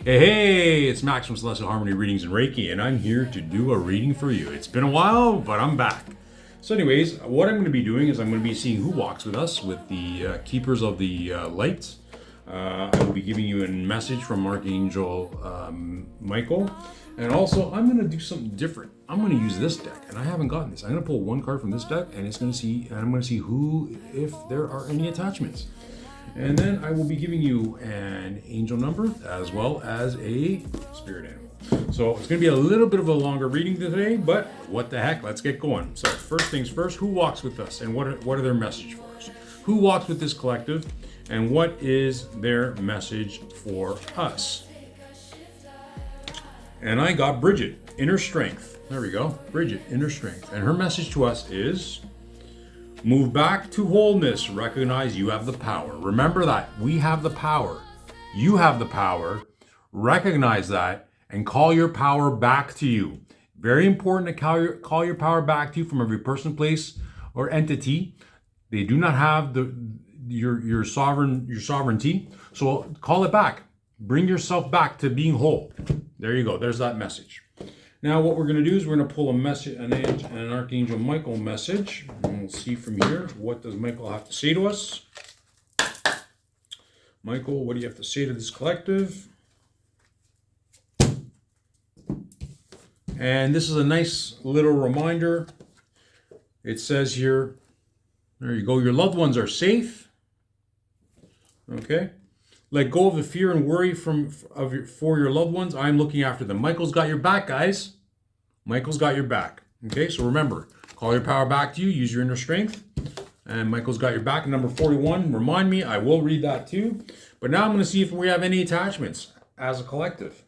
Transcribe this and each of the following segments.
Hey, it's Max from Celestial Harmony Readings and Reiki, and I'm here to do a reading for you. It's been a while, but I'm back. So, anyways, what I'm going to be doing is I'm going to be seeing who walks with us with the keepers of the light. I will be giving you a message from Archangel Michael, and also I'm going to do something different. I'm going to use this deck, and I haven't gotten this. I'm going to pull one card from this deck, and I'm going to see who, if there are any attachments. And then I will be giving you an angel number as well as a spirit animal. So it's going to be a little bit of a longer reading today, but what the heck, let's get going. So first things first, who walks with us and what are their message for us? Who walks with this collective and what is their message for us? And I got Bridget, inner strength. There we go, Bridget, inner strength. And her message to us is, move back to wholeness. Recognize you have the power. Remember that. We have the power. You have the power. Recognize that and call your power back to you. Very important to call your power back to you from every person, place, or entity. They do not have your sovereignty. So call it back. Bring yourself back to being whole. There you go. There's that message. Now what we're going to do is we're going to pull a message, an Archangel Michael message, and we'll see from here, what does Michael have to say to us? Michael, what do you have to say to this collective? And this is a nice little reminder. It says here, there you go, your loved ones are safe. Okay. Let go of the fear and worry for your loved ones. I'm looking after them. Michael's got your back, guys. Michael's got your back. Okay, so remember, call your power back to you. Use your inner strength. And Michael's got your back. Number 41, remind me. I will read that too. But now I'm going to see if we have any attachments as a collective.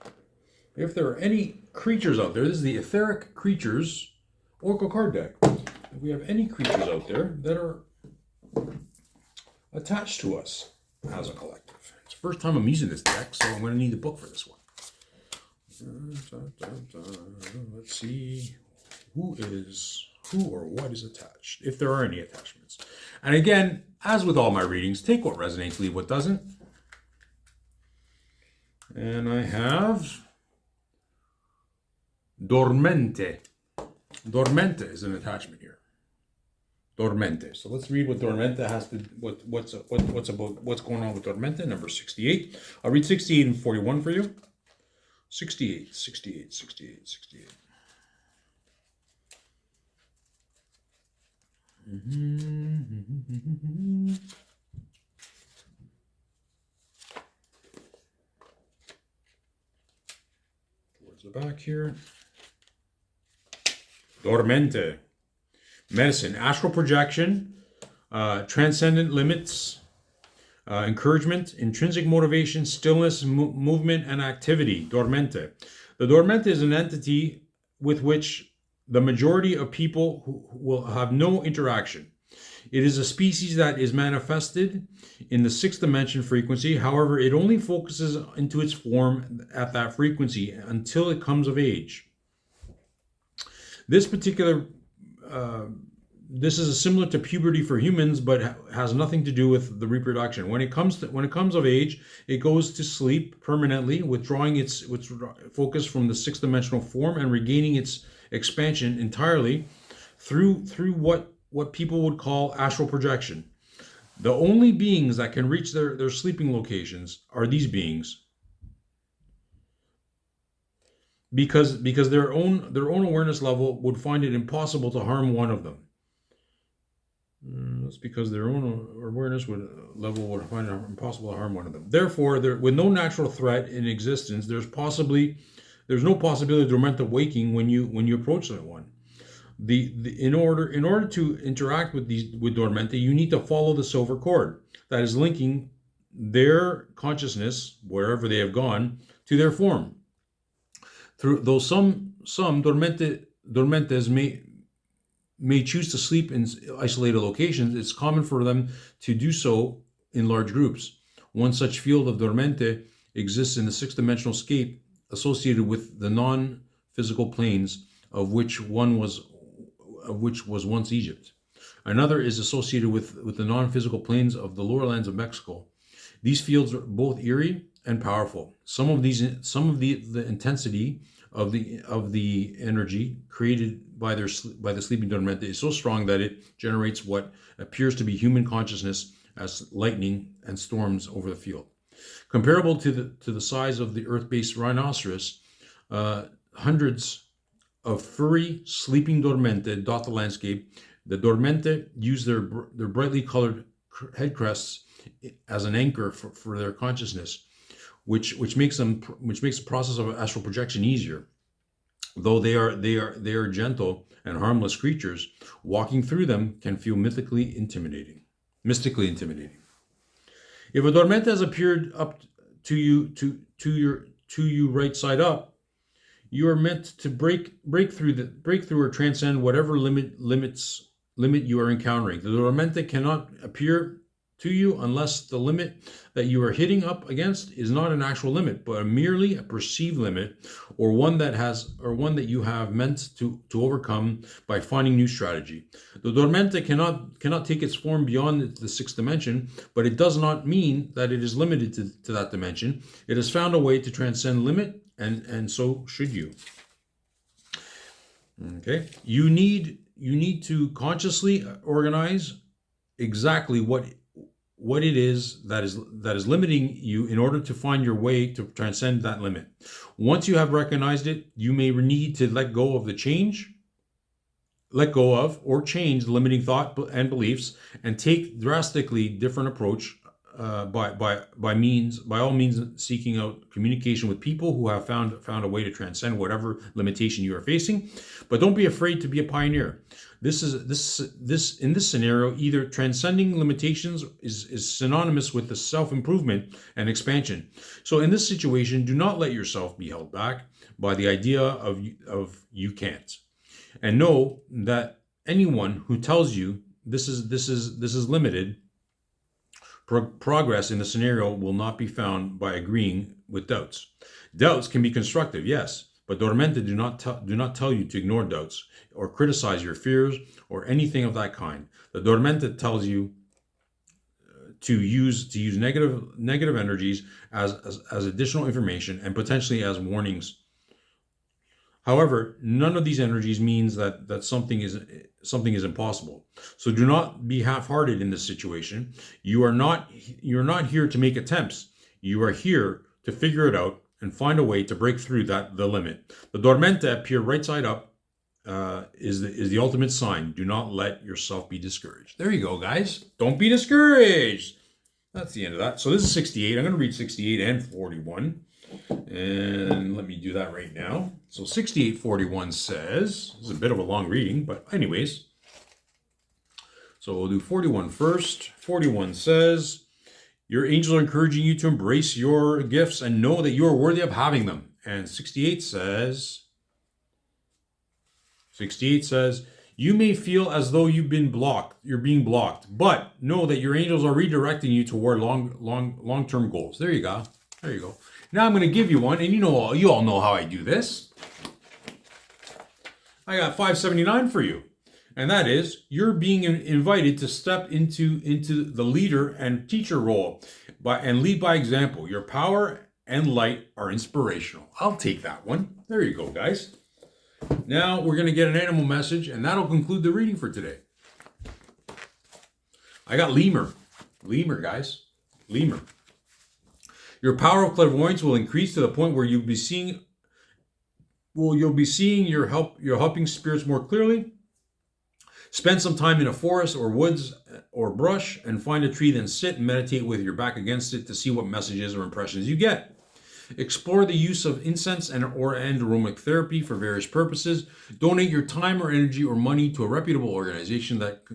If there are any creatures out there, this is the Etheric Creatures Oracle card deck. If we have any creatures out there that are attached to us as a collective. It's the first time I'm using this deck, so I'm going to need a book for this one. Let's see who or what is attached, if there are any attachments. And again, as with all my readings, take what resonates, leave what doesn't. And I have Dormente. Dormente is an attachment here. Dormente. So let's read what Dormente has to, what's going on with Dormente. Number 68. I'll read 68 and 41 for you. 68. Towards the back here. Dormente. Medicine, astral projection, transcendent limits, encouragement, intrinsic motivation, stillness, movement, and activity. Dormente. The Dormente is an entity with which the majority of people who will have no interaction. It is a species that is manifested in the sixth dimension frequency. However, it only focuses into its form at that frequency until it comes of age. This particular this is similar to puberty for humans, but has nothing to do with the reproduction. When it comes of age, it goes to sleep permanently, withdrawing its focus from the sixth dimensional form and regaining its expansion entirely through what people would call astral projection. The only beings that can reach their sleeping locations are these beings, because their own awareness level would find it impossible to harm one of them. That's because their own awareness level would find it impossible to harm one of them. Therefore, with no natural threat in existence, there's no possibility of Dormente waking when you approach that one. In order to interact with Dormente, you need to follow the silver cord that is linking their consciousness, wherever they have gone, to their form. Though some Dormentes may choose to sleep in isolated locations, it's common for them to do so in large groups. One such field of Dormente exists in the sixth dimensional scape associated with the non-physical planes, of which was once Egypt. Another is associated with the non-physical planes of the lower lands of Mexico. These fields are both eerie and powerful. Some of the intensity of the energy created by the sleeping dormente is so strong that it generates what appears to be human consciousness as lightning and storms over the field. Comparable to the size of the Earth-based rhinoceros, hundreds of furry sleeping dormente dot the landscape. The dormente use their brightly colored head crests as an anchor for their consciousness, which makes the process of astral projection easier. Though they are gentle and harmless creatures, walking through them can feel mystically intimidating. If a dormente has appeared up to you right side up, you are meant to break through or transcend whatever limit you are encountering. The dormente cannot appear to you unless the limit that you are hitting up against is not an actual limit, but merely a perceived limit, or one that you have meant to overcome by finding new strategy. The dormente cannot take its form beyond the sixth dimension, but it does not mean that it is limited to that dimension. It has found a way to transcend limit, and so should you. Okay, you need to consciously organize exactly what it is that is limiting you in order to find your way to transcend that limit. Once you have recognized it, you may need to let go of or change the limiting thought and beliefs, and take drastically different approach by all means seeking out communication with people who have found a way to transcend whatever limitation you are facing. But don't be afraid to be a pioneer. In this scenario, either transcending limitations is synonymous with the self-improvement and expansion. So in this situation, do not let yourself be held back by the idea of you can't. And know that anyone who tells you this is limited, progress in the scenario will not be found by agreeing with doubts. Doubts can be constructive, yes, but dormente do not tell you to ignore doubts or criticize your fears or anything of that kind. The dormente tells you to use negative energies as additional information and potentially as warnings. However, none of these energies means that something is impossible. So do not be half-hearted in this situation. You're not here to make attempts. You are here to figure it out and find a way to break through the limit. The dormente appear right side up is the ultimate sign. Do not let yourself be discouraged. There you go, guys. Don't be discouraged. That's the end of that. So this is 68. I'm going to read 68 and 41. And let me do that right now. So 6841 says, this is a bit of a long reading, but anyways. So we'll do 41 first. 41 says, your angels are encouraging you to embrace your gifts and know that you are worthy of having them. And 68 says, you may feel as though you're being blocked, but know that your angels are redirecting you toward long-term goals. There you go. Now I'm going to give you one, and you all know how I do this. I got 579 for you, and that is you're being invited to step into the leader and teacher role and lead by example. Your power and light are inspirational. I'll take that one. There you go, guys. Now we're going to get an animal message, and that'll conclude the reading for today. I got lemur, guys, lemur. Your power of clairvoyance will increase to the point where you'll be seeing your helping spirits more clearly. Spend some time in a forest or woods or brush and find a tree, then sit and meditate with your back against it to see what messages or impressions you get. Explore the use of incense and aromatic therapy for various purposes. Donate your time or energy or money to a reputable organization that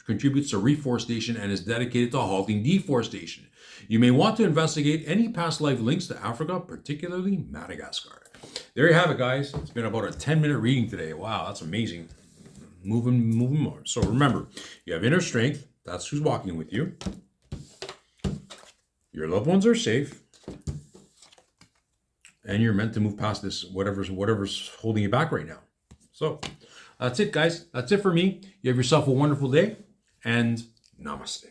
contributes to reforestation and is dedicated to halting deforestation. You may want to investigate any past life links to Africa, particularly Madagascar. There you have it, guys. It's been about a 10-minute reading today. Wow, that's amazing. Moving more. So remember, you have inner strength. That's who's walking with you. Your loved ones are safe. And you're meant to move past this, whatever's holding you back right now. So that's it, guys. That's it for me. You have yourself a wonderful day, and namaste.